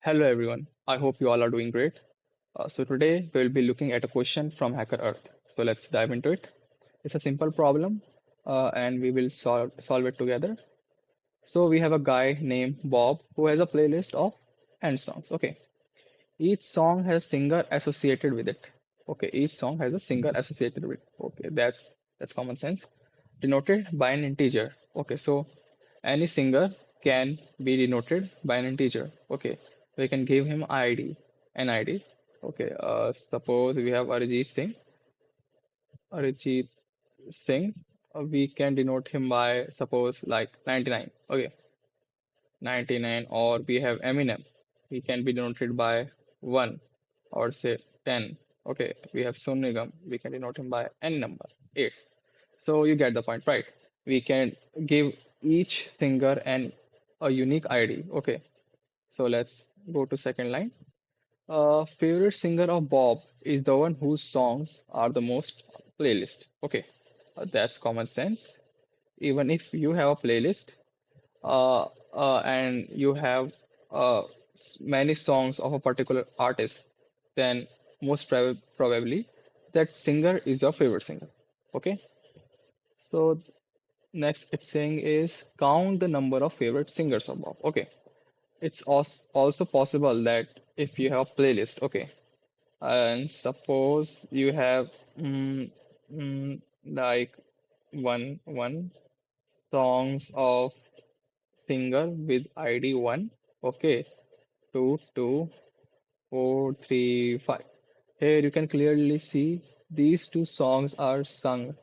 Hello everyone. I hope you all are doing great. So today we'll be looking at a question from HackerEarth. So let's dive into it. It's a simple problem, and we will solve it together. So we have a guy named Bob who has a playlist of end songs. Okay, each song has singer associated with it. Okay, each song has a singer associated with it. Okay, that's common sense. Denoted by an integer. Okay, so any singer can be denoted by an integer. Okay, we can give him ID, an ID. Okay, suppose we have Arijit Singh. We can denote him by suppose like 99. Okay, 99, or we have Eminem. He can be denoted by 1 or say 10. Okay, we have Sun Nigam. We can denote him by n number, 8. So you get the point, right? We can give each singer a unique ID. Okay, so let's go to second line. Favorite singer of Bob is the one whose songs are the most playlist. Okay, that's common sense. Even if you have a playlist, and you have many songs of a particular artist, then probably that singer is your favorite singer. Okay, so next it's saying is count the number of favorite singers of Bob. Okay, it's also possible that if you have a playlist, okay, and suppose you have like one songs of singer with ID 1. Okay, 2, 2, 4, 3, 5. Here you can clearly see these two songs are sung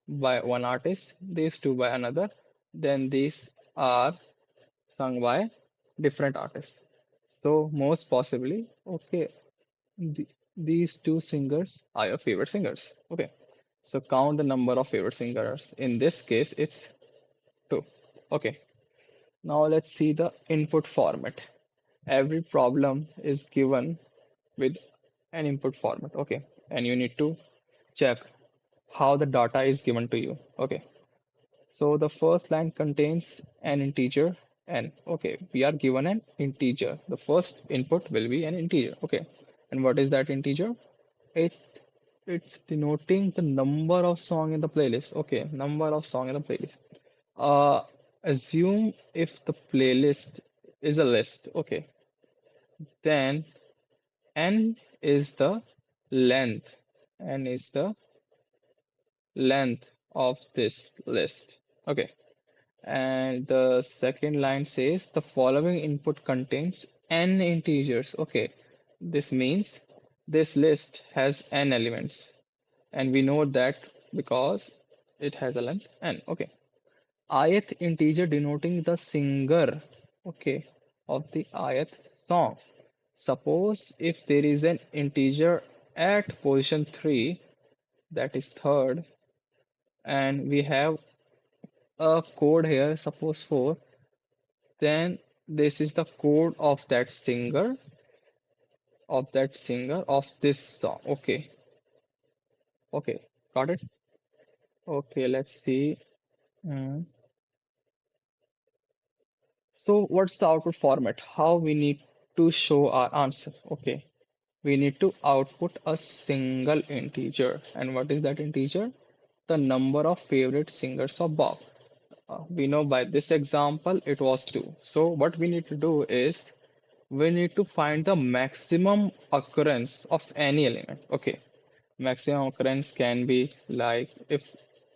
by one artist, these two by another, then these are sung by different artists. So most possibly, okay, th these two singers are your favorite singers. Okay, so count the number of favorite singers. In this case, it's two. Okay, now let's see the input format. Every problem is given with an input format. Okay, and you need to check how the data is given to you. Okay, so the first line contains an integer n. Okay, we are given an integer. The first input will be an integer. Okay, and what is that integer? It's denoting the number of song in the playlist. Okay, number of song in the playlist. Uh, Assume if the playlist is a list. Okay, then n is the length. N is the length of this list. Okay. And the second line says the following input contains n integers. Okay, this means this list has n elements, and we know that because it has a length n. Okay, ith integer denoting the singer, okay, of the ith song. Suppose if there is an integer at position 3, that is third, and we have a code here, suppose 4, then this is the code of that singer of this song. Okay, okay, got it. Okay, let's see. Hmm. So what's the output format? How we need to show our answer? Okay, we need to output a single integer. And what is that integer? The number of favorite singers of Bob. We know by this example it was 2. So what we need to do is we need to find the maximum occurrence of any element. Okay, maximum occurrence can be like if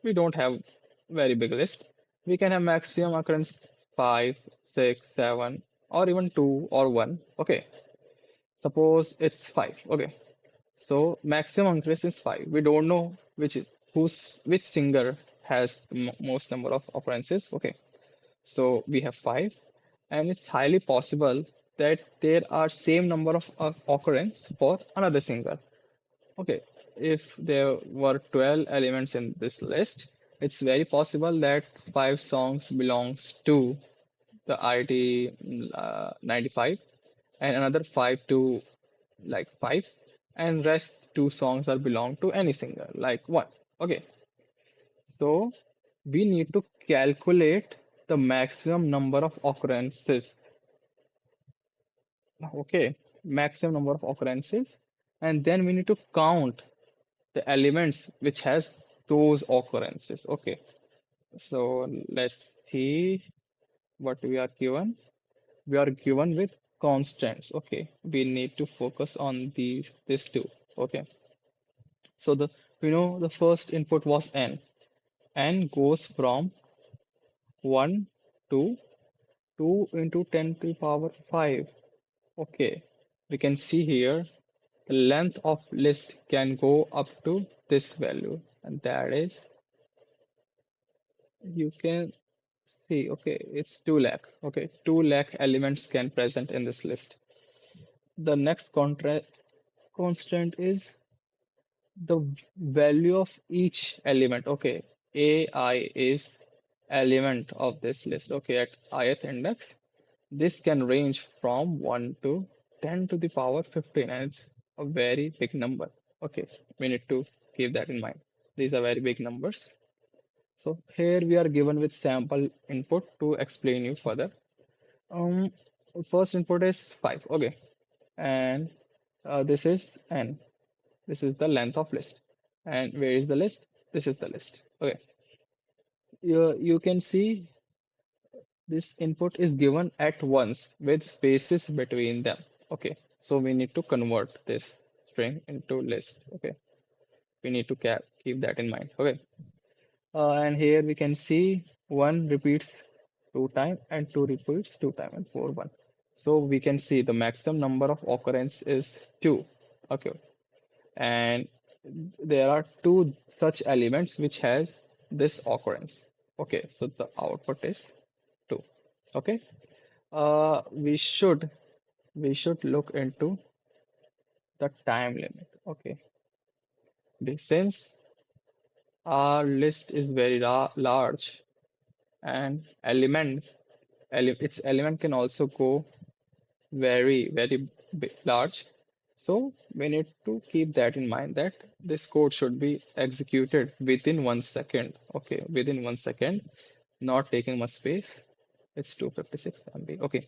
we don't have very big list, we can have maximum occurrence 5, 6, 7, or even 2 or 1. Okay, suppose it's 5. Okay, so maximum occurrence is 5. We don't know which singer has the most number of occurrences. Okay, so we have 5, and it's highly possible that there are same number of occurrence for another singer. Okay, if there were 12 elements in this list, it's very possible that 5 songs belongs to the ID 95, and another 5 to like 5, and rest 2 songs are belong to any singer like 1. Okay, so we need to calculate the maximum number of occurrences Okay, maximum number of occurrences, and then we need to count the elements which has those occurrences. Okay, so let's see what we are given. We are given with constants. Okay, we need to focus on this too. Okay, so the first input was n. N goes from 1 to 2 into 10 to the power 5. Okay, we can see here the length of list can go up to this value, and that is, you can see, okay, it's 2 lakh. Okay, 2 lakh elements can present in this list. The next constant is the value of each element. Okay, AI is element of this list. Okay, at ith index, this can range from 1 to 10 to the power 15, and it's a very big number. Okay, we need to keep that in mind. These are very big numbers. So here we are given with sample input to explain you further. Um, First input is 5. Okay, and this is n. This is the length of list. And where is the list? This is the list. Okay, you can see this input is given at once with spaces between them. Okay, so we need to convert this string into list. Okay, we need to keep that in mind. Okay, and here we can see one repeats 2 times and two repeats 2 times and four one. So we can see the maximum number of occurrence is 2. Okay, and there are two such elements which has this occurrence. Okay, so the output is 2. Okay, we should look into the time limit. Okay, since our list is very large, and its element can also go very large, so we need to keep that in mind, that this code should be executed within 1 second. Okay, within 1 second, not taking much space. It's 256 MB. Okay,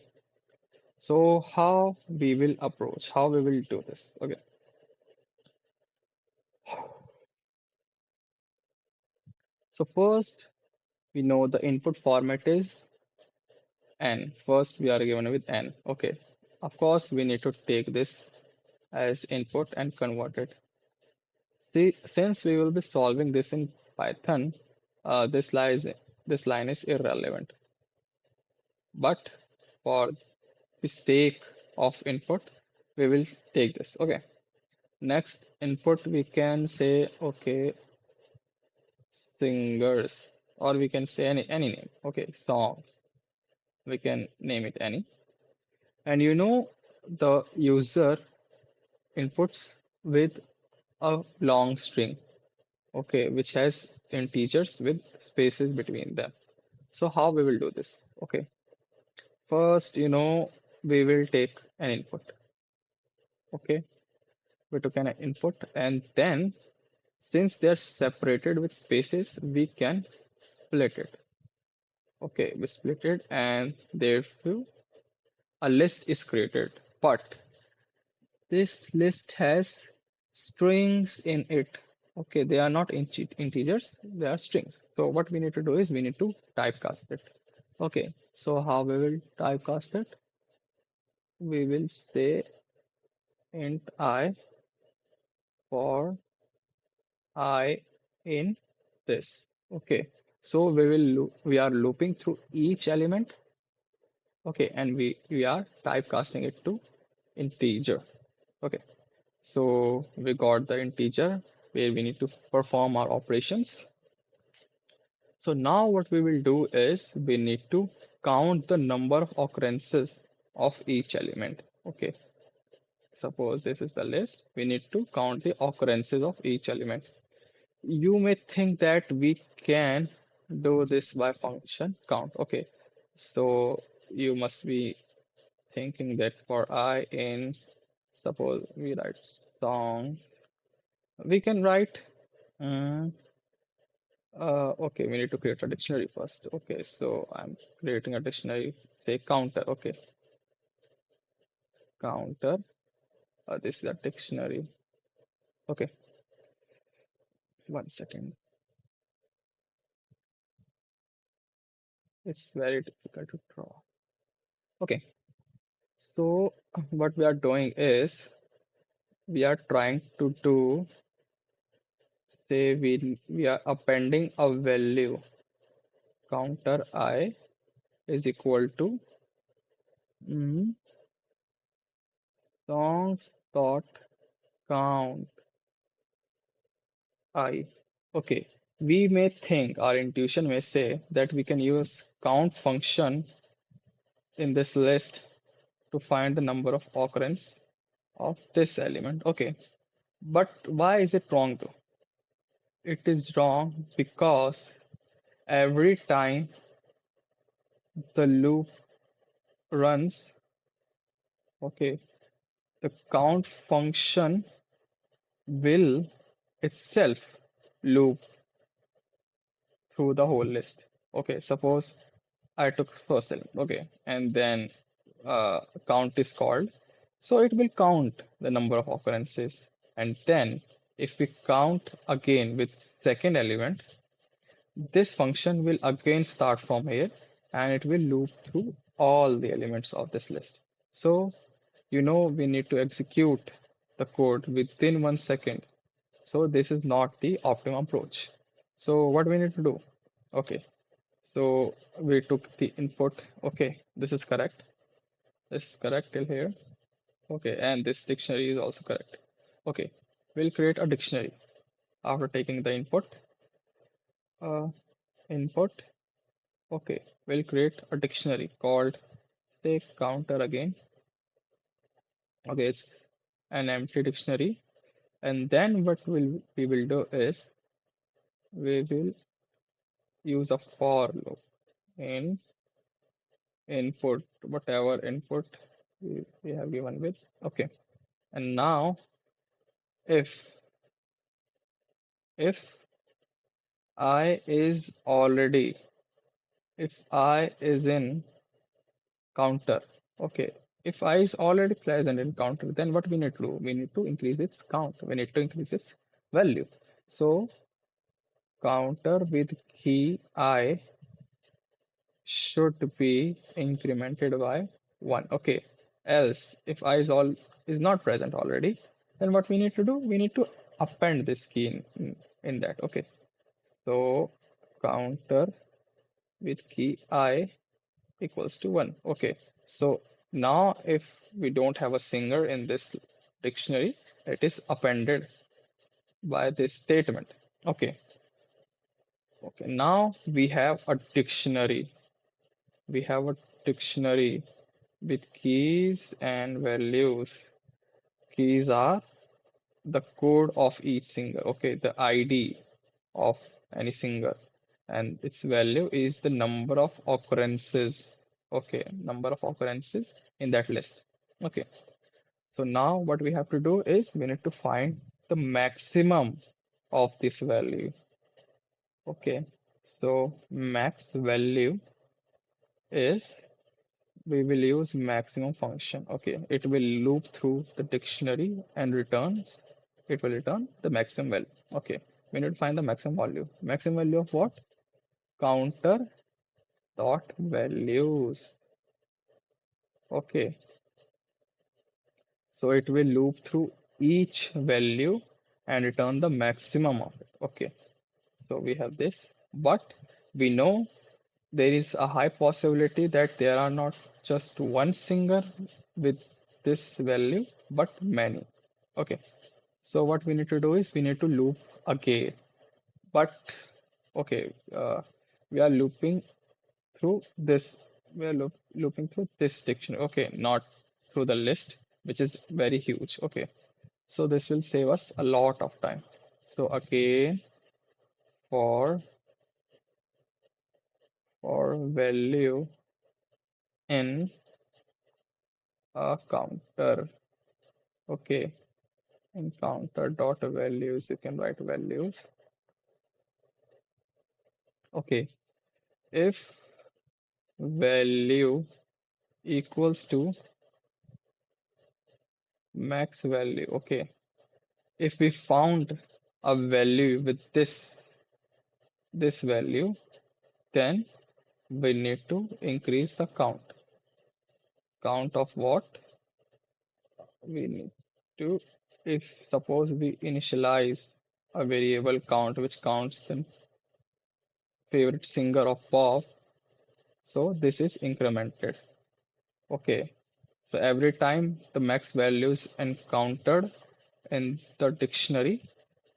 so how we will do this? Okay, so first we know the input format is n. First we are given with n. Okay, of course we need to take this as input and convert it. See, since we will be solving this in Python, this line is irrelevant. But for the sake of input, we will take this. Okay. Next input, we can say, okay, singers, or we can say any name. Okay, songs. We can name it any. And the user inputs with a long string. Okay, which has integers with spaces between them. So how we will do this? Okay, first, we will take an input. Okay, we took an input, and then since they're separated with spaces, we can split it. Okay, we split it, and therefore a list is created. But this list has strings in it. Okay, they are not integers, they are strings. So what we need to do is we need to typecast it. Okay, so how we will typecast it? We will say int I for I in this. Okay, so we are looping through each element. Okay, and we are typecasting it to integer. Okay, so we got the integer where we need to perform our operations. So now what we will do is we need to count the number of occurrences of each element. Okay, suppose this is the list. We need to count the occurrences of each element. You may think that we can do this by function count. Okay, so you must be thinking that for I in, suppose we write songs, we can write, um, okay, we need to create a dictionary first. Okay, so I'm creating a dictionary, say counter. Okay, counter. This is a dictionary. Okay, 1 second. It's very difficult to draw. Okay, so what we are doing is we are trying to do, say we are appending a value. Counter I is equal to mm, songs dot count I. Okay, we may think, our intuition may say that we can use count function in this list to find the number of occurrence of this element. Okay, but why is it wrong though? It is wrong because every time the loop runs, okay, the count function will itself loop through the whole list. Okay, suppose I took first element, okay, and then count is called. So it will count the number of occurrences. And then if we count again with second element, this function will again start from here and it will loop through all the elements of this list. So, we need to execute the code within 1 second. So this is not the optimum approach. So what we need to do? Okay, so we took the input. Okay, this is correct. This is correct till here. Okay, and this dictionary is also correct. Okay, we'll create a dictionary after taking the input. Uh, input. Okay, we'll create a dictionary called, say, counter again. Okay, it's an empty dictionary. And then what we will do is we will use a for loop in input, whatever input we have given with. Okay, and now if if I is already, if I is in counter, okay, if I is already present in counter, then what we need to do? We need to increase its count. We need to increase its value. So counter with key I should be incremented by 1. Okay. Else, if I is not present already, then what we need to do? We need to append this key in that. Okay. So counter with key I equals to 1. Okay. So now if we don't have a singer in this dictionary, it is appended by this statement. Okay. Okay. Now we have a dictionary. We have a dictionary with keys and values. Keys are the code of each singer, okay, the ID of any singer, and its value is the number of occurrences, okay, number of occurrences in that list. Okay, so now what we have to do is we need to find the maximum of this value. Okay, so max value is, we will use maximum function. Okay, it will loop through the dictionary and it will return the maximum value. Okay, we need to find the maximum value. Maximum value of what? Counter dot values. Okay, so it will loop through each value and return the maximum of it. Okay, so we have this, but we know there is a high possibility that there are not just one singer with this value, but many. Okay, so what we need to do is we need to loop again. But okay, we are looping through this. We are looping through this dictionary. Okay, not through the list, which is very huge. Okay, so this will save us a lot of time. So again, for value in a counter. Okay, in counter dot values, you can write values. Okay, if value equals to max value. Okay. If we found a value with this value, then we need to increase the count. Count of what? We need to, if suppose we initialize a variable count which counts the favorite singer of pop, so this is incremented. Okay. So every time the max value is encountered in the dictionary,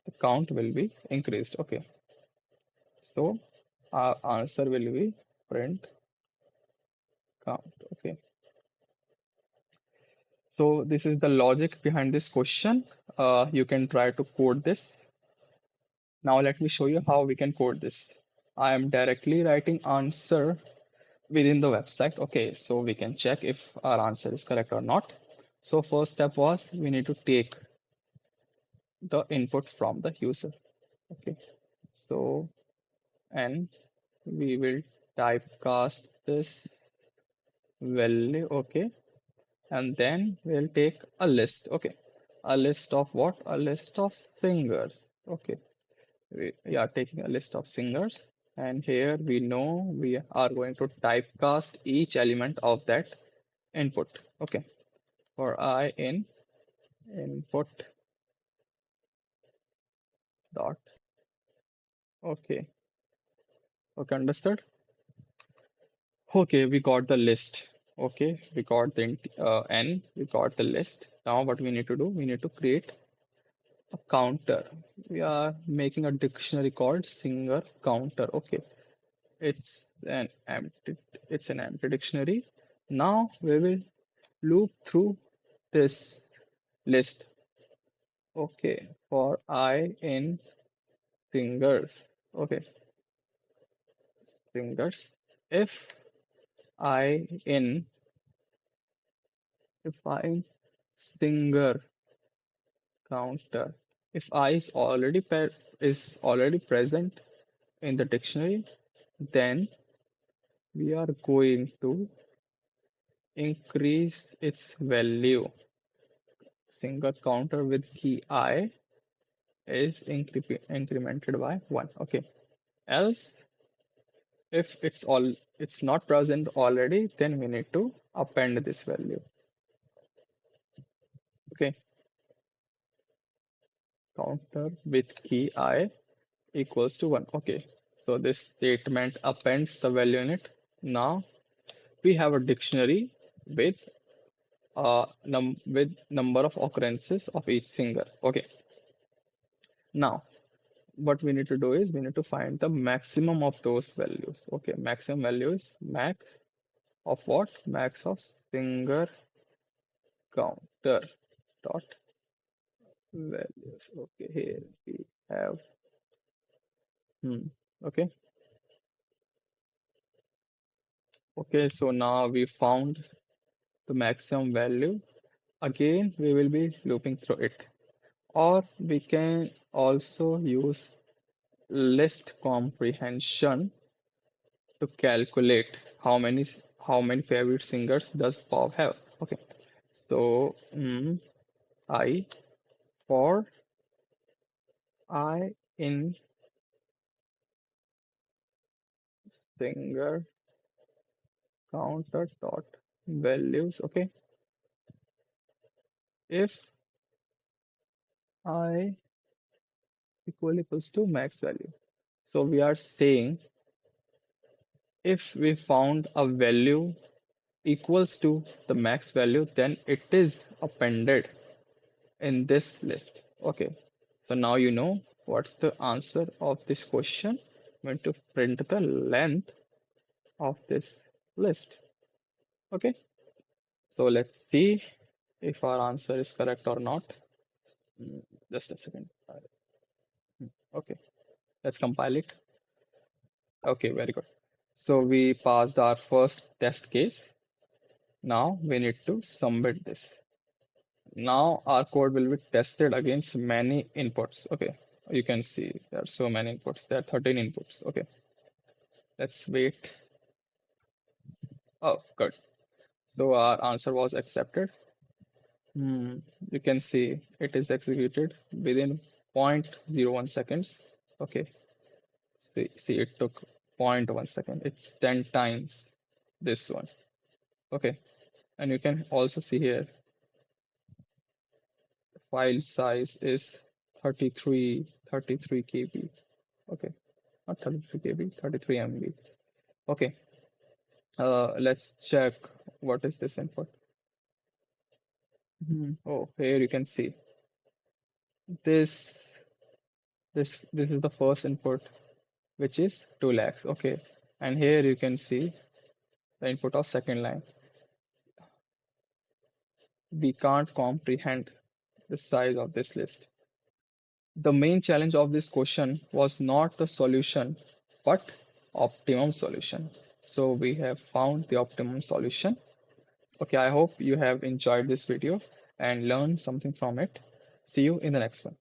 the count will be increased. Okay. So our answer will be print count. Okay. So this is the logic behind this question. You can try to code this. Now let me show you how we can code this. I am directly writing answer within the website. Okay, so we can check if our answer is correct or not. So first step was we need to take the input from the user. Okay, so and we will typecast this value. Okay, and then we'll take a list. Okay, a list of what? A list of singers. Okay, we are taking a list of singers, and here we know we are going to typecast each element of that input. Okay, for I in input dot. Okay, okay, understood. Okay, we got the list. Okay, we got the n, we got the list. Now what we need to do, we need to create a counter. We are making a dictionary called singer counter. Okay, it's an empty, it's an empty dictionary. Now we will loop through this list. Okay, for I in singers. Okay, singers. If I in if I in singer counter. If I is already present in the dictionary, then we are going to increase its value. Singer counter with key I is incremented by 1. Okay. Else, if it's not present already, then we need to append this value. Okay. Counter with key I equals to 1. Okay. So this statement appends the value in it. Now we have a dictionary with with number of occurrences of each singer. Okay. Now what we need to do is we need to find the maximum of those values. Okay, maximum value is max of what? Max of singer counter dot values. Okay, here we have okay. Okay, so now we found the maximum value. Again, we will be looping through it. Or we can also use list comprehension to calculate how many favorite singers does Bob have. Okay, so I for I in singer counter dot values. Okay, if I equals to max value. So we are saying if we found a value equals to the max value, then it is appended in this list. Okay, so now you know what's the answer of this question. I'm going to print the length of this list. Okay, so let's see if our answer is correct or not. Just a second. Okay, let's compile it. Okay, very good. So we passed our first test case. Now we need to submit this. Now our code will be tested against many inputs. Okay, you can see there are so many inputs. There are 13 inputs. Okay, let's wait. Oh, good. So our answer was accepted. Hmm. You can see it is executed within 0.01 seconds. Okay. See, it took 0.1 second. It's 10 times this one. Okay. And you can also see here file size is 33 KB. Okay. Not 33 KB, 33 MB. Okay. Let's check what is this input. Oh, here you can see this this is the first input, which is 2 lakhs. Okay. And here you can see the input of second line. We can't comprehend the size of this list. The main challenge of this question was not the solution, but optimum solution. So we have found the optimum solution. Okay, I hope you have enjoyed this video and learned something from it. See you in the next one.